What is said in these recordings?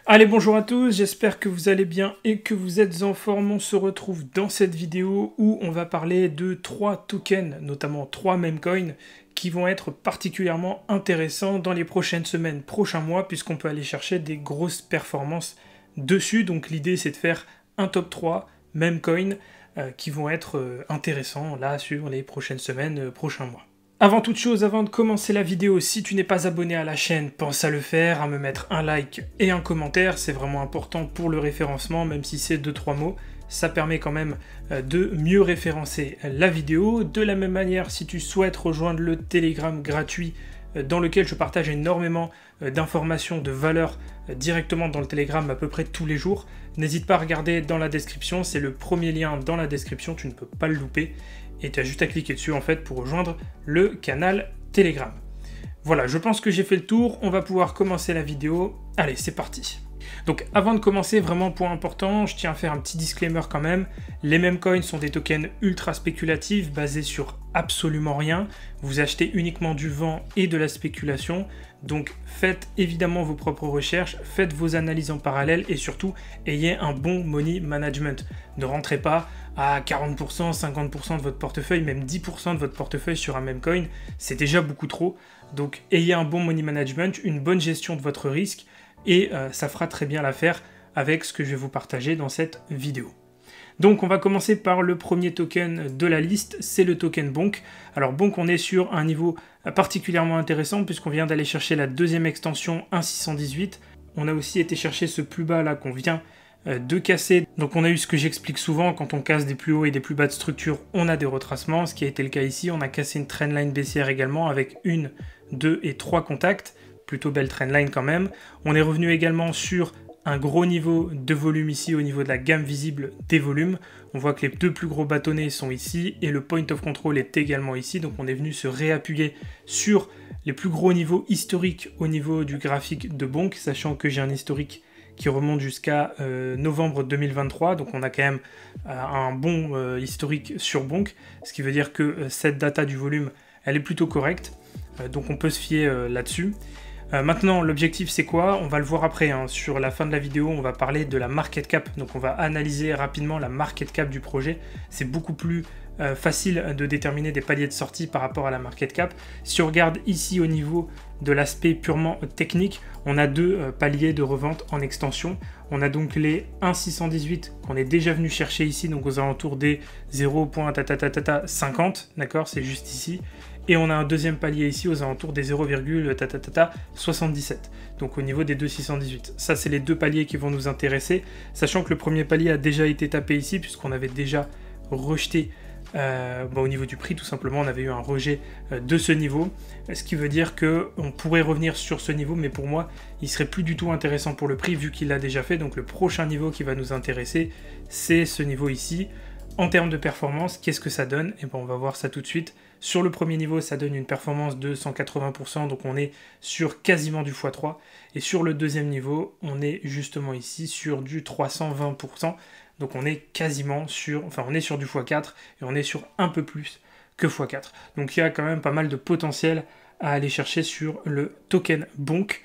Allez, bonjour à tous, j'espère que vous allez bien et que vous êtes en forme. On se retrouve dans cette vidéo où on va parler de 3 tokens, notamment 3 memecoins, qui vont être particulièrement intéressants dans les prochaines semaines, prochains mois, puisqu'on peut aller chercher des grosses performances dessus. Donc l'idée c'est de faire un top 3 memecoins qui vont être intéressants là sur les prochaines semaines, prochains mois. Avant toute chose, avant de commencer la vidéo, si tu n'es pas abonné à la chaîne, pense à le faire, à me mettre un like et un commentaire, c'est vraiment important pour le référencement, même si c'est 2-3 mots, ça permet quand même de mieux référencer la vidéo. De la même manière, si tu souhaites rejoindre le Telegram gratuit, dans lequel je partage énormément d'informations, de valeurs directement dans le Telegram à peu près tous les jours, n'hésite pas à regarder dans la description, c'est le premier lien dans la description, tu ne peux pas le louper. Et tu as juste à cliquer dessus en fait pour rejoindre le canal Telegram. Voilà, je pense que j'ai fait le tour, on va pouvoir commencer la vidéo. Allez, c'est parti. Donc avant de commencer, vraiment point important, je tiens à faire un petit disclaimer quand même. Les memecoins sont des tokens ultra spéculatifs basés sur absolument rien. Vous achetez uniquement du vent et de la spéculation. Donc faites évidemment vos propres recherches, faites vos analyses en parallèle et surtout ayez un bon money management. Ne rentrez pas à 40%, 50% de votre portefeuille, même 10% de votre portefeuille sur un memecoin, c'est déjà beaucoup trop. Donc ayez un bon money management, une bonne gestion de votre risque et ça fera très bien l'affaire avec ce que je vais vous partager dans cette vidéo. Donc on va commencer par le premier token de la liste, c'est le token Bonk. Alors Bonk, on est sur un niveau particulièrement intéressant puisqu'on vient d'aller chercher la deuxième extension 1.618. On a aussi été chercher ce plus bas là qu'on vient de casser. Donc on a eu ce que j'explique souvent, quand on casse des plus hauts et des plus bas de structure, on a des retracements, ce qui a été le cas ici. On a cassé une trendline baissière également avec 1, 2 et 3 contacts, plutôt belle trendline quand même. On est revenu également sur un gros niveau de volume ici au niveau de la gamme visible des volumes. On voit que les deux plus gros bâtonnets sont ici et le point of control est également ici. Donc on est venu se réappuyer sur les plus gros niveaux historiques au niveau du graphique de Bonk, sachant que j'ai un historique qui remonte jusqu'à novembre 2023, donc on a quand même un bon historique sur Bonk, ce qui veut dire que cette data du volume, elle est plutôt correcte, donc on peut se fier là-dessus. Maintenant, l'objectif c'est quoi? On va le voir après, hein. Sur la fin de la vidéo, on va parler de la market cap, donc on va analyser rapidement la market cap du projet. C'est beaucoup plus facile de déterminer des paliers de sortie par rapport à la market cap. Si on regarde ici au niveau de l'aspect purement technique, on a deux paliers de revente en extension. On a donc les 1.618 qu'on est déjà venu chercher ici, donc aux alentours des 0.50, d'accord, c'est juste ici. Et on a un deuxième palier ici aux alentours des 0,77, donc au niveau des 2.618. Ça, c'est les deux paliers qui vont nous intéresser, sachant que le premier palier a déjà été tapé ici, puisqu'on avait déjà rejeté au niveau du prix, tout simplement, on avait eu un rejet de ce niveau, ce qui veut dire qu'on pourrait revenir sur ce niveau, mais pour moi, il serait plus du tout intéressant pour le prix, vu qu'il l'a déjà fait. Donc le prochain niveau qui va nous intéresser, c'est ce niveau ici. En termes de performance, qu'est-ce que ça donne? Et ben, on va voir ça tout de suite. Sur le premier niveau, ça donne une performance de 180%, donc on est sur quasiment du x3. Et sur le deuxième niveau, on est justement ici sur du 320%. Donc on est quasiment sur, enfin on est sur du x4 et on est sur un peu plus que x4. Donc il y a quand même pas mal de potentiel à aller chercher sur le token Bonk.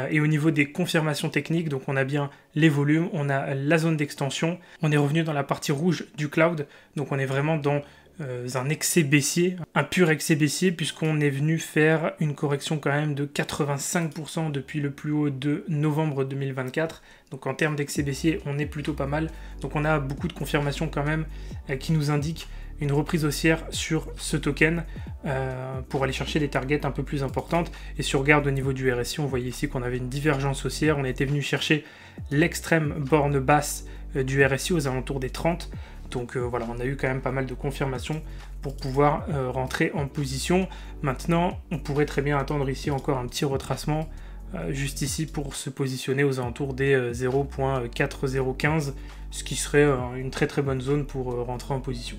Et au niveau des confirmations techniques, donc on a bien les volumes, on a la zone d'extension, on est revenu dans la partie rouge du cloud, donc on est vraiment dans un excès baissier, un pur excès baissier, puisqu'on est venu faire une correction quand même de 85% depuis le plus haut de novembre 2024. Donc en termes d'excès baissier, on est plutôt pas mal. Donc on a beaucoup de confirmations quand même qui nous indiquent une reprise haussière sur ce token pour aller chercher des targets un peu plus importantes. Et si on regarde au niveau du RSI, on voyait ici qu'on avait une divergence haussière. On était venu chercher l'extrême borne basse du RSI aux alentours des 30. Donc voilà, on a eu quand même pas mal de confirmations pour pouvoir rentrer en position. Maintenant, on pourrait très bien attendre ici encore un petit retracement juste ici pour se positionner aux alentours des 0.4015, ce qui serait une très très bonne zone pour rentrer en position.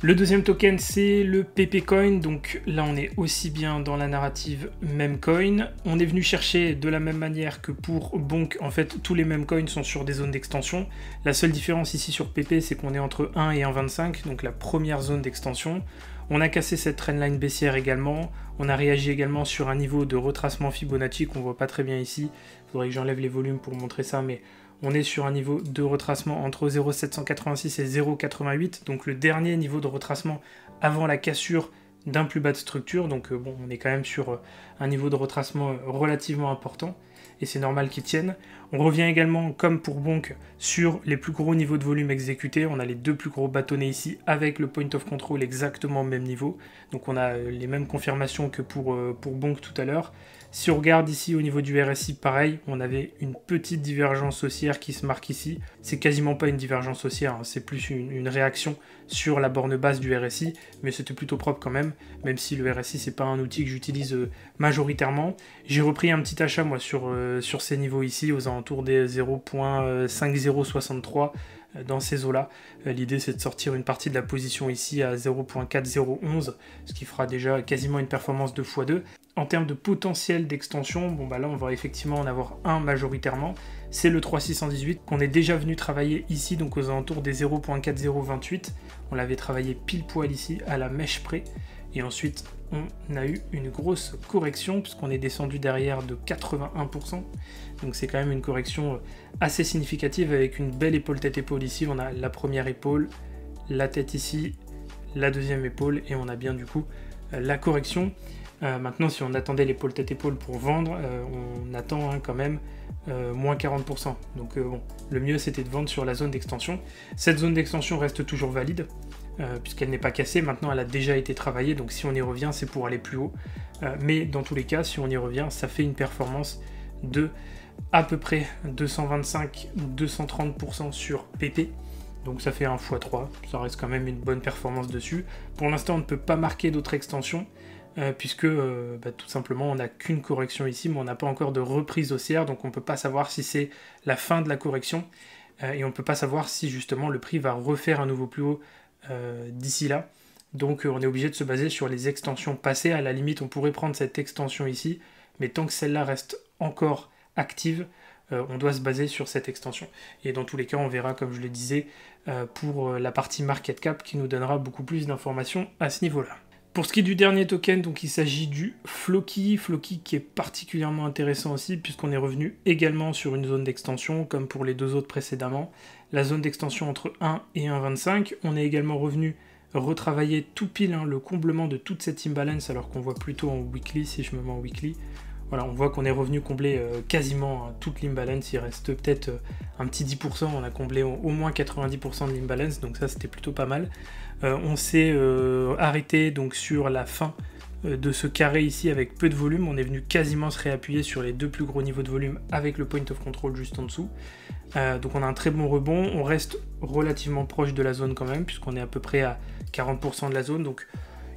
Le deuxième token, c'est le PP Coin, donc là on est aussi bien dans la narrative Memecoin. On est venu chercher de la même manière que pour Bonk, en fait tous les Memecoins sont sur des zones d'extension. La seule différence ici sur PP, c'est qu'on est entre 1 et 1,25, donc la première zone d'extension. On a cassé cette trendline baissière également, on a réagi également sur un niveau de retracement Fibonacci qu'on voit pas très bien ici. Il faudrait que j'enlève les volumes pour montrer ça, mais on est sur un niveau de retracement entre 0,786 et 0,88, donc le dernier niveau de retracement avant la cassure d'un plus bas de structure. Donc bon, on est quand même sur un niveau de retracement relativement important, et c'est normal qu'ils tiennent. On revient également, comme pour Bonk, sur les plus gros niveaux de volume exécutés. On a les deux plus gros bâtonnets ici, avec le point of control exactement au même niveau. Donc on a les mêmes confirmations que pour Bonk tout à l'heure. Si on regarde ici au niveau du RSI, pareil, on avait une petite divergence haussière qui se marque ici. C'est quasiment pas une divergence haussière, hein, c'est plus une réaction sur la borne basse du RSI, mais c'était plutôt propre quand même si le RSI c'est pas un outil que j'utilise majoritairement. J'ai repris un petit achat moi sur ces niveaux ici, aux alentours des 0.5063. Dans ces eaux-là. L'idée c'est de sortir une partie de la position ici à 0.4011, ce qui fera déjà quasiment une performance de x2. En termes de potentiel d'extension, bon bah là on va effectivement en avoir un majoritairement, c'est le 3618 qu'on est déjà venu travailler ici, donc aux alentours des 0.4028. On l'avait travaillé pile poil ici à la mèche près, et ensuite on a eu une grosse correction puisqu'on est descendu derrière de 81%, donc c'est quand même une correction assez significative avec une belle épaule tête-épaule ici. On a la première épaule, la tête ici, la deuxième épaule, et on a bien du coup la correction. Maintenant, si on attendait l'épaule tête-épaule pour vendre, on attend quand même moins 40%. Donc bon, le mieux c'était de vendre sur la zone d'extension. Cette zone d'extension reste toujours valide, puisqu'elle n'est pas cassée. Maintenant, elle a déjà été travaillée, donc si on y revient, c'est pour aller plus haut. Mais dans tous les cas, si on y revient, ça fait une performance de à peu près 225-230% sur PP. Donc ça fait un x3, ça reste quand même une bonne performance dessus. Pour l'instant, on ne peut pas marquer d'autres extensions, puisque tout simplement on n'a qu'une correction ici, mais on n'a pas encore de reprise haussière, donc on ne peut pas savoir si c'est la fin de la correction, et on ne peut pas savoir si justement le prix va refaire un nouveau plus haut d'ici là. Donc on est obligé de se baser sur les extensions passées. À la limite, on pourrait prendre cette extension ici, mais tant que celle-là reste encore active, on doit se baser sur cette extension. Et dans tous les cas, on verra, comme je le disais, pour la partie market cap qui nous donnera beaucoup plus d'informations à ce niveau-là. Pour ce qui est du dernier token, donc il s'agit du Floki. Floki qui est particulièrement intéressant aussi, puisqu'on est revenu également sur une zone d'extension, comme pour les deux autres précédemment. La zone d'extension entre 1 et 1,25. On est également revenu retravailler tout pile le comblement de toute cette imbalance, alors qu'on voit plutôt en weekly, si je me mets en weekly. Voilà, on voit qu'on est revenu combler quasiment toute l'imbalance. Il reste peut-être un petit 10%, on a comblé au moins 90% de l'imbalance, donc ça c'était plutôt pas mal. On s'est arrêté donc sur la fin de ce carré ici avec peu de volume. On est venu quasiment se réappuyer sur les deux plus gros niveaux de volume avec le point of control juste en dessous. Donc on a un très bon rebond, on reste relativement proche de la zone quand même, puisqu'on est à peu près à 40% de la zone, donc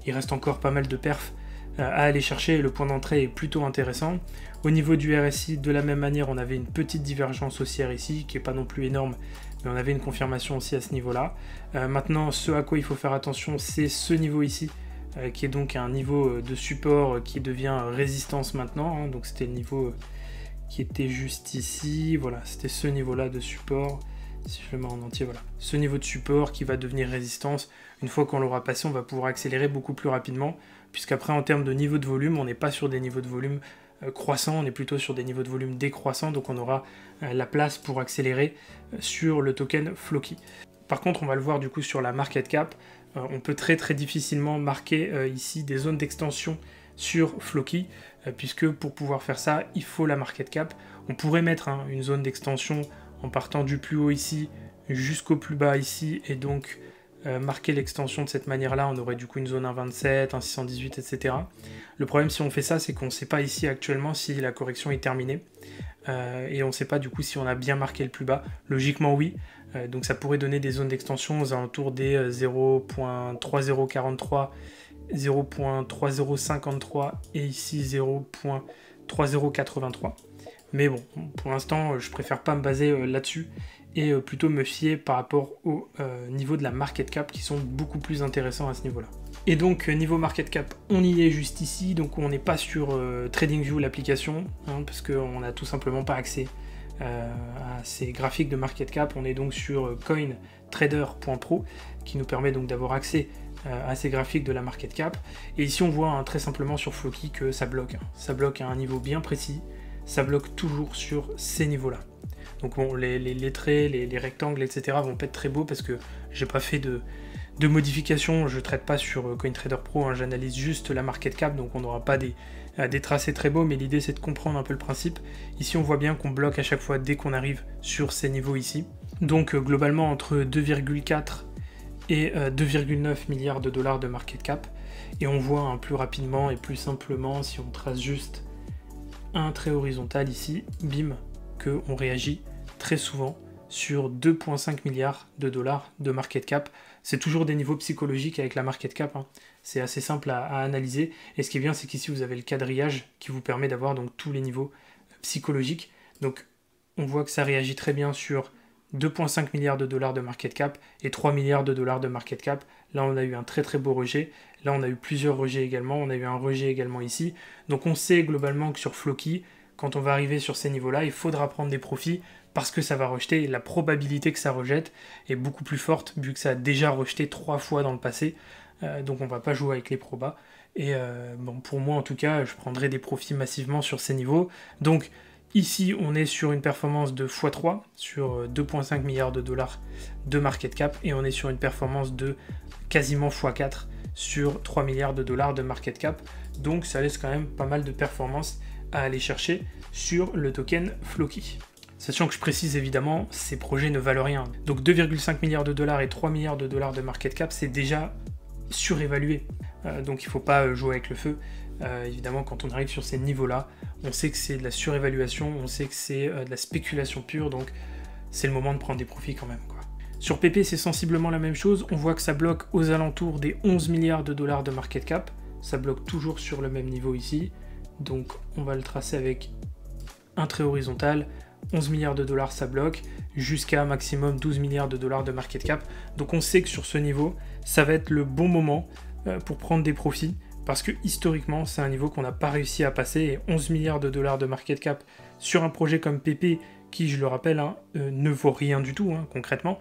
il reste encore pas mal de perfs à aller chercher, et le point d'entrée est plutôt intéressant. Au niveau du RSI, de la même manière, on avait une petite divergence haussière ici, qui n'est pas non plus énorme, mais on avait une confirmation aussi à ce niveau-là. Maintenant, ce à quoi il faut faire attention, c'est ce niveau ici, qui est donc un niveau de support qui devient résistance maintenant, donc c'était le niveau qui était juste ici, voilà, c'était ce niveau-là de support. Si je le mets en entier, voilà, ce niveau de support qui va devenir résistance. Une fois qu'on l'aura passé, on va pouvoir accélérer beaucoup plus rapidement, puisqu'après en termes de niveau de volume, on n'est pas sur des niveaux de volume croissants, on est plutôt sur des niveaux de volume décroissants, donc on aura la place pour accélérer sur le token Floki. Par contre, on va le voir du coup sur la market cap, on peut très difficilement marquer ici des zones d'extension sur Floki, puisque pour pouvoir faire ça, il faut la market cap. On pourrait mettre une zone d'extension en partant du plus haut ici jusqu'au plus bas ici, et donc marquer l'extension de cette manière-là, on aurait du coup une zone 1,27, 1,618, etc. Le problème si on fait ça, c'est qu'on ne sait pas ici actuellement si la correction est terminée, et on ne sait pas du coup si on a bien marqué le plus bas. Logiquement oui, donc ça pourrait donner des zones d'extension aux alentours des 0.3043, 0.3053 et ici 0.3083. Mais bon, pour l'instant, je préfère pas me baser là-dessus et plutôt me fier par rapport au niveau de la market cap qui sont beaucoup plus intéressants à ce niveau-là. Et donc niveau market cap, on y est juste ici, donc on n'est pas sur TradingView l'application, hein, parce qu'on n'a tout simplement pas accès à ces graphiques de market cap. On est donc sur cointrader.pro qui nous permet donc d'avoir accès à ces graphiques de la market cap. Et ici on voit hein, très simplement sur Floki que ça bloque. Ça bloque à un niveau bien précis, ça bloque toujours sur ces niveaux-là. Donc bon, les traits, les rectangles, etc. vont pas être très beaux parce que j'ai pas fait de modifications, je traite pas sur CoinTrader Pro, hein, j'analyse juste la market cap, donc on n'aura pas des tracés très beaux, mais l'idée c'est de comprendre un peu le principe. Ici on voit bien qu'on bloque à chaque fois dès qu'on arrive sur ces niveaux ici. Donc globalement entre 2,4 et 2,9 milliards de dollars de market cap. Et on voit hein, plus rapidement et plus simplement, si on trace juste un trait horizontal ici, bim, qu'on réagit très souvent sur 2,5 milliards de dollars de market cap. C'est toujours des niveaux psychologiques avec la market cap, hein. C'est assez simple à analyser. Et ce qui est bien, c'est qu'ici vous avez le quadrillage qui vous permet d'avoir donc tous les niveaux psychologiques. Donc on voit que ça réagit très bien sur 2,5 milliards de dollars de market cap et 3 milliards de dollars de market cap. Là, on a eu un très très beau rejet. Là, on a eu plusieurs rejets également. On a eu un rejet également ici. Donc, on sait globalement que sur Floki, quand on va arriver sur ces niveaux-là, il faudra prendre des profits parce que ça va rejeter. La probabilité que ça rejette est beaucoup plus forte vu que ça a déjà rejeté 3 fois dans le passé. Donc, on ne va pas jouer avec les probas. Et bon, pour moi, en tout cas, je prendrai des profits massivement sur ces niveaux. Donc, ici, on est sur une performance de x3, sur 2,5 milliards de dollars de market cap, et on est sur une performance de quasiment x4 sur 3 milliards de dollars de market cap. Donc ça laisse quand même pas mal de performances à aller chercher sur le token Floki. Sachant que je précise évidemment, ces projets ne valent rien. Donc 2,5 milliards de dollars et 3 milliards de dollars de market cap, c'est déjà surévalué. Donc il ne faut pas jouer avec le feu. Évidemment, quand on arrive sur ces niveaux-là, on sait que c'est de la surévaluation, on sait que c'est de la spéculation pure, donc c'est le moment de prendre des profits quand même, quoi. Sur PP, c'est sensiblement la même chose. On voit que ça bloque aux alentours des 11 milliards de dollars de market cap. Ça bloque toujours sur le même niveau ici. Donc on va le tracer avec un trait horizontal. 11 milliards de dollars ça bloque, jusqu'à maximum 12 milliards de dollars de market cap. Donc on sait que sur ce niveau, ça va être le bon moment pour prendre des profits, parce que historiquement, c'est un niveau qu'on n'a pas réussi à passer, et 11 milliards de dollars de market cap sur un projet comme PP, qui, je le rappelle, hein, ne vaut rien du tout, hein, concrètement,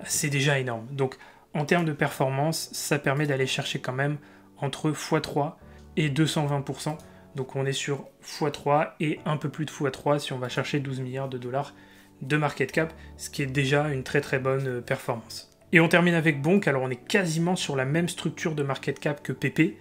c'est déjà énorme. Donc en termes de performance, ça permet d'aller chercher quand même entre x3 et 220%. Donc on est sur x3 et un peu plus de x3 si on va chercher 12 milliards de dollars de market cap, ce qui est déjà une très très bonne performance. Et on termine avec Bonk. Alors on est quasiment sur la même structure de market cap que PP,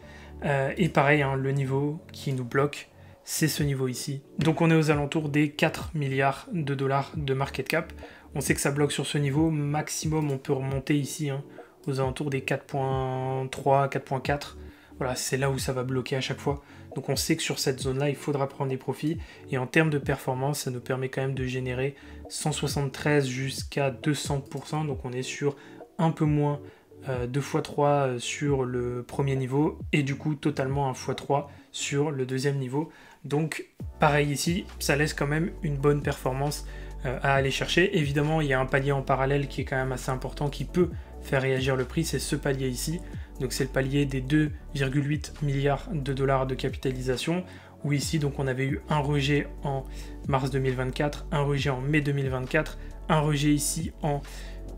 et pareil, hein, le niveau qui nous bloque, c'est ce niveau ici. Donc on est aux alentours des 4 milliards de dollars de market cap. On sait que ça bloque sur ce niveau, maximum on peut remonter ici, hein, aux alentours des 4.3, 4.4. Voilà, c'est là où ça va bloquer à chaque fois. Donc on sait que sur cette zone-là, il faudra prendre des profits. Et en termes de performance, ça nous permet quand même de générer 173 jusqu'à 200%. Donc on est sur un peu moins de x3 sur le premier niveau. Et du coup, totalement un x3 sur le deuxième niveau. Donc pareil ici, ça laisse quand même une bonne performance à aller chercher. Évidemment, il y a un palier en parallèle qui est quand même assez important, qui peut faire réagir le prix. C'est ce palier ici. Donc c'est le palier des 2,8 milliards de dollars de capitalisation, où ici donc on avait eu un rejet en mars 2024, un rejet en mai 2024, un rejet ici en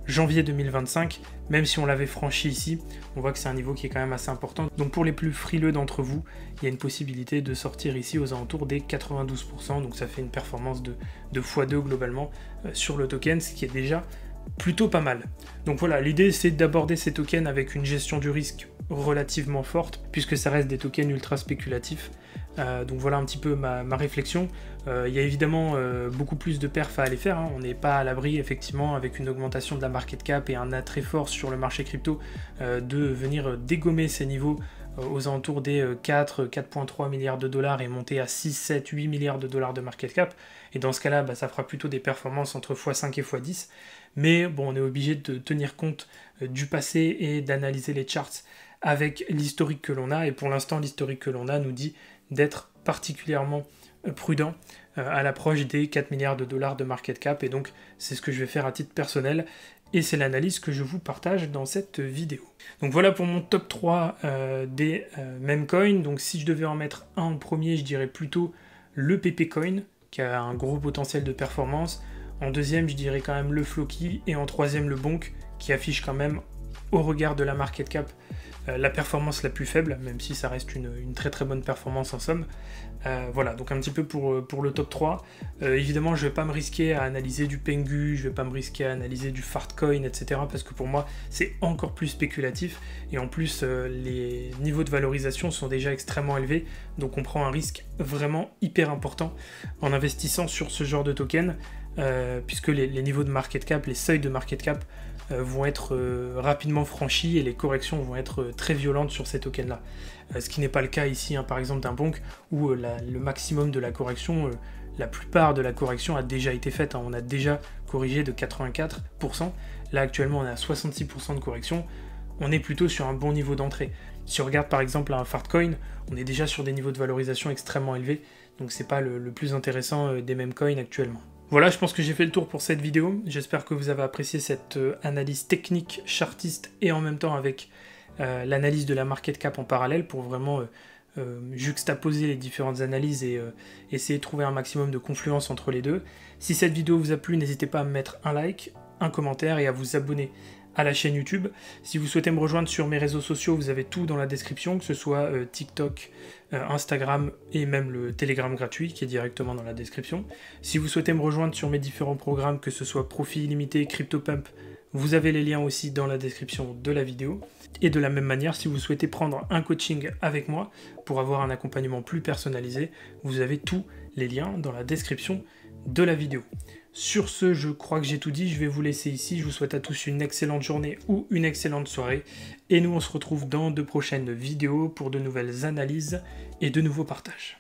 janvier 2025. Même si on l'avait franchi ici, on voit que c'est un niveau qui est quand même assez important. Donc pour les plus frileux d'entre vous, il y a une possibilité de sortir ici aux alentours des 92%, donc ça fait une performance de x2 globalement sur le token, ce qui est déjà plutôt pas mal. Donc voilà, l'idée c'est d'aborder ces tokens avec une gestion du risque relativement forte, puisque ça reste des tokens ultra spéculatifs. Donc voilà un petit peu ma réflexion. Il y a évidemment beaucoup plus de perfs à aller faire, hein. On n'est pas à l'abri effectivement, avec une augmentation de la market cap et un attrait fort sur le marché crypto, de venir dégommer ces niveaux aux alentours des 4,3 milliards de dollars et monter à 6, 7, 8 milliards de dollars de market cap. Et dans ce cas-là, ça fera plutôt des performances entre x5 et x10. Mais bon, on est obligé de tenir compte du passé et d'analyser les charts avec l'historique que l'on a. Et pour l'instant, l'historique que l'on a nous dit d'être particulièrement prudent à l'approche des 4 milliards de dollars de market cap, et donc c'est ce que je vais faire à titre personnel, et c'est l'analyse que je vous partage dans cette vidéo. Donc voilà pour mon top 3 des meme coins. Donc si je devais en mettre un en premier, je dirais plutôt le Pepecoin, qui a un gros potentiel de performance. En deuxième, je dirais quand même le Floki, et en troisième, le Bonk, qui affiche quand même, au regard de la market cap, la performance la plus faible, même si ça reste une très très bonne performance en somme. Voilà, donc un petit peu pour le top 3. Évidemment, je ne vais pas me risquer à analyser du Pengu, je ne vais pas me risquer à analyser du Fartcoin, etc. parce que pour moi, c'est encore plus spéculatif. Et en plus, les niveaux de valorisation sont déjà extrêmement élevés. Donc on prend un risque vraiment hyper important en investissant sur ce genre de token, puisque les niveaux de market cap, les seuils de market cap, vont être rapidement franchis et les corrections vont être très violentes sur ces tokens là. Ce qui n'est pas le cas ici, hein, par exemple d'un Bonk, où le maximum de la correction, la plupart de la correction a déjà été faite, hein. On a déjà corrigé de 84%, là actuellement on est à 66% de correction, on est plutôt sur un bon niveau d'entrée. Si on regarde par exemple un Fartcoin, on est déjà sur des niveaux de valorisation extrêmement élevés, donc c'est pas le plus intéressant des meme coins actuellement. Voilà, je pense que j'ai fait le tour pour cette vidéo. J'espère que vous avez apprécié cette analyse technique, chartiste, et en même temps avec l'analyse de la market cap en parallèle pour vraiment juxtaposer les différentes analyses et essayer de trouver un maximum de confluence entre les deux. Si cette vidéo vous a plu, n'hésitez pas à me mettre un like, un commentaire et à vous abonner à la chaîne YouTube. Si vous souhaitez me rejoindre sur mes réseaux sociaux, vous avez tout dans la description, que ce soit TikTok, Instagram et même le Telegram gratuit qui est directement dans la description. Si vous souhaitez me rejoindre sur mes différents programmes, que ce soit Profit Illimité, CryptoPump, vous avez les liens aussi dans la description de la vidéo. Et de la même manière, si vous souhaitez prendre un coaching avec moi pour avoir un accompagnement plus personnalisé, vous avez tous les liens dans la description de la vidéo. Sur ce, je crois que j'ai tout dit, je vais vous laisser ici. Je vous souhaite à tous une excellente journée ou une excellente soirée. Et nous, on se retrouve dans de prochaines vidéos pour de nouvelles analyses et de nouveaux partages.